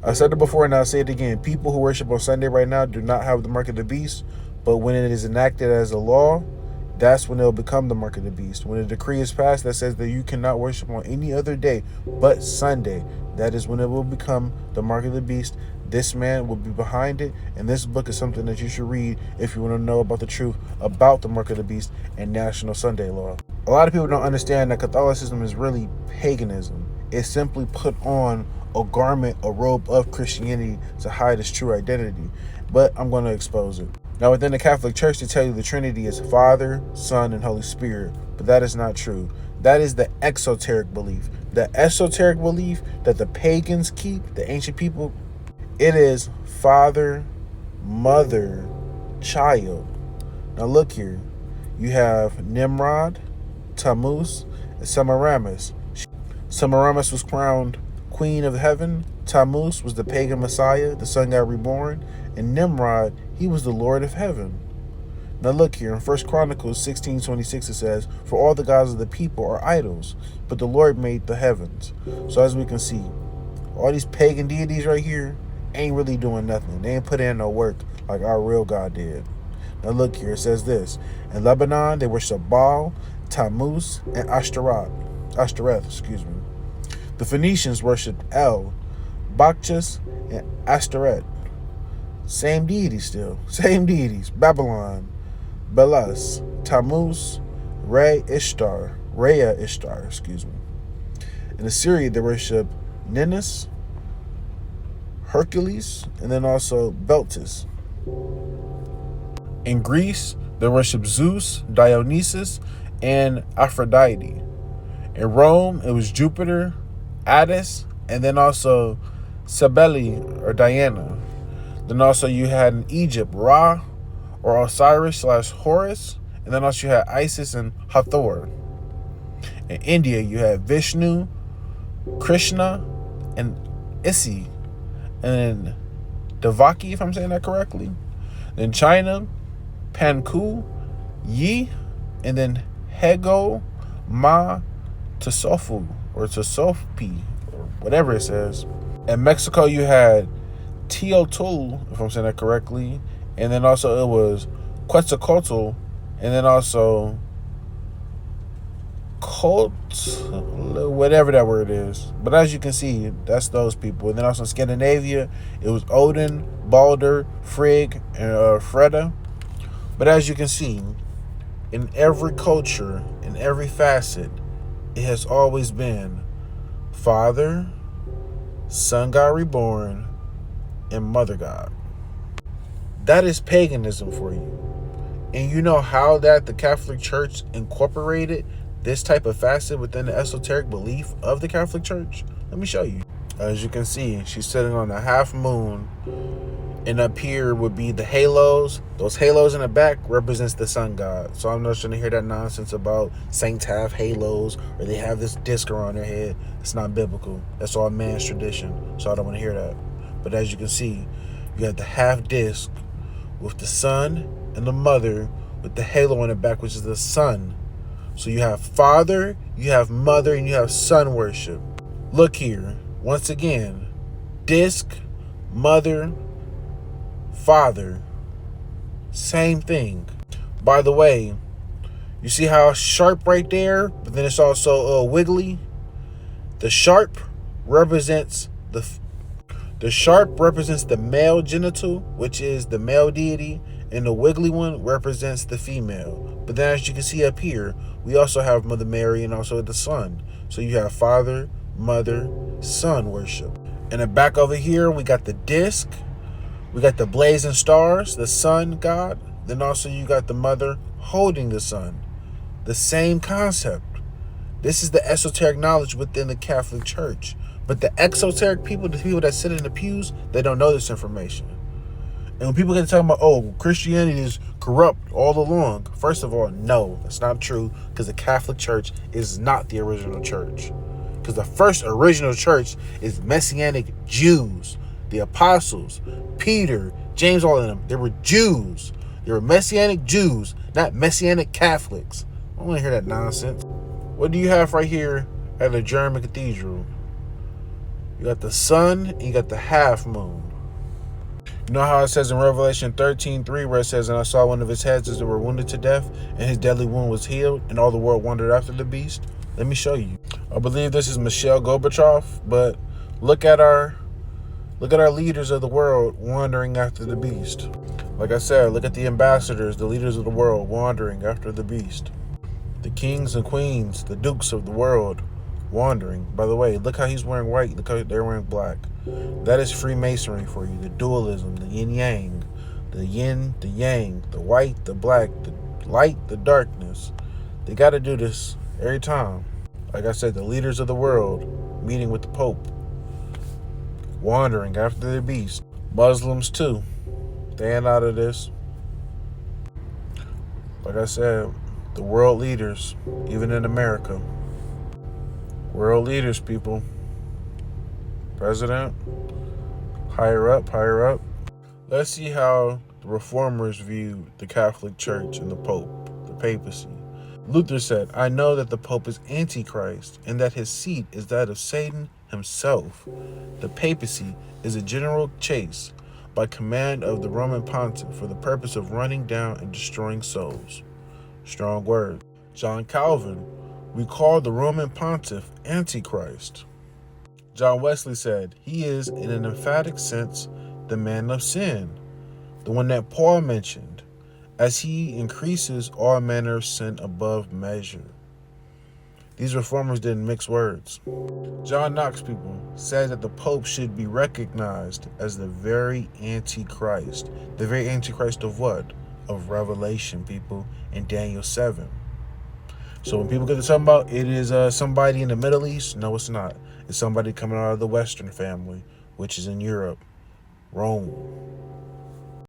I said it before and I'll say it again. People who worship on Sunday right now do not have the mark of the beast, but when it is enacted as a law, that's when it'll become the mark of the beast. When a decree is passed that says that you cannot worship on any other day but Sunday, that is when it will become the mark of the beast. This man will be behind it, and this book is something that you should read if you want to know about the truth about the mark of the beast and National Sunday Law. A lot of people don't understand that Catholicism is really paganism. It's simply put on a garment, a robe of Christianity to hide its true identity. But I'm going to expose it. Now, within the Catholic Church, they tell you the Trinity is Father, Son, and Holy Spirit. But that is not true. That is the exoteric belief. The esoteric belief that the pagans keep, the ancient people, it is Father, Mother, Child. Now look here. You have Nimrod, Tammuz, and Semiramis. Semiramis was crowned Queen of Heaven. Tammuz was the pagan Messiah, the Son God reborn. And Nimrod, he was the Lord of Heaven. Now look here, in 1 Chronicles 16:26 it says, "For all the gods of the people are idols, but the Lord made the heavens." So as we can see, all these pagan deities right here ain't really doing nothing. They ain't put in no work like our real God did. Now look here, it says this. In Lebanon, they worship Baal, Tammuz, and Ashtoreth. The Phoenicians worshiped El, Bacchus, and Ashtoreth. Same deities still. Same deities. Babylon, Belus, Tammuz, Rhea Ishtar. In Assyria, they worship Ninus, Hercules, and then also Beltis. In Greece, they worship Zeus, Dionysus, and Aphrodite. In Rome, it was Jupiter, Attis, and then also Cybele or Diana. Then also you had in Egypt Ra or Osiris/Horus, and then also you had Isis and Hathor. In India, you had Vishnu, Krishna, and Isi, and Devaki, if I'm saying that correctly. In China, Panku, Yi, and then Hego, Ma, Tsofu, or Tsofi, or whatever it says. In Mexico, you had Teotl, if I'm saying that correctly, and then also it was Quetzalcoatl, and then also Colt, whatever that word is. But as you can see, that's those people. And then also in Scandinavia, it was Odin, Balder, Frigg, and Freda. But as you can see, in every culture, in every facet, it has always been Father, Son God reborn, and Mother God. That is paganism for you. And you know how that the Catholic Church incorporated this type of facet within the esoteric belief of the Catholic Church? Let me show you. As you can see, she's sitting on a half moon, and up here would be the halos. Those halos in the back represents the sun god. So I'm not trying to hear that nonsense about saints have halos or they have this disc around their head. It's not biblical. That's all man's tradition. So I don't want to hear that. But as you can see, you have the half disc with the sun and the mother with the halo on the back, which is the sun. So you have Father, you have Mother, and you have Son worship. Look here. Once again, disc, Mother, Father, same thing. By the way, you see how sharp right there, but then it's also wiggly? The sharp represents the male genital, which is the male deity, and the wiggly one represents the female. But then as you can see up here, we also have Mother Mary and also the Son. So you have Father, Mother, Son worship. And then back over here, we got the disc. We got the blazing stars, the sun god. Then also you got the mother holding the son. The same concept. This is the esoteric knowledge within the Catholic Church. But the exoteric people, the people that sit in the pews, they don't know this information. And when people get talking about, oh, Christianity is corrupt all along. First of all, no, that's not true, because the Catholic Church is not the original church. Because the first original church is Messianic Jews. The apostles, Peter, James, all of them, they were Jews. They were Messianic Jews, not Messianic Catholics. I don't want to hear that nonsense. What do you have right here at the German cathedral? You got the sun and you got the half moon. You know how it says in Revelation 13:3, where it says, "And I saw one of his heads as they were wounded to death, and his deadly wound was healed, and all the world wandered after the beast." Let me show you. I believe this is Michelle Gorbachev, but look at our leaders of the world wandering after the beast. Like I said, look at the ambassadors, the leaders of the world wandering after the beast. The kings and queens, the dukes of the world wandering. By the way, look how he's wearing white. Look how they're wearing black. That is Freemasonry for you. The dualism, the yin-yang, the yin, the yang, the white, the black, the light, the darkness. They got to do this every time. Like I said, the leaders of the world meeting with the Pope, wandering after the beast. Muslims too, staying out of this. Like I said, the world leaders, even in America. World leaders, people. President, higher up, higher up. Let's see how the reformers view the Catholic Church and the Pope, the papacy. Luther said, "I know that the Pope is antichrist and that his seat is that of Satan himself. The papacy is a general chase by command of the Roman pontiff for the purpose of running down and destroying souls." Strong word. John Calvin recalled the Roman pontiff antichrist. John Wesley said, "He is, in an emphatic sense, the man of sin, the one that Paul mentioned, as he increases all manner of sin above measure." These reformers didn't mix words. John Knox, people, said that the Pope should be recognized as the very Antichrist. The very Antichrist of what? Of Revelation, people, in Daniel 7. So when people get to talking about it is somebody in the Middle East, no, it's not. It's somebody coming out of the Western family, which is in Europe, Rome.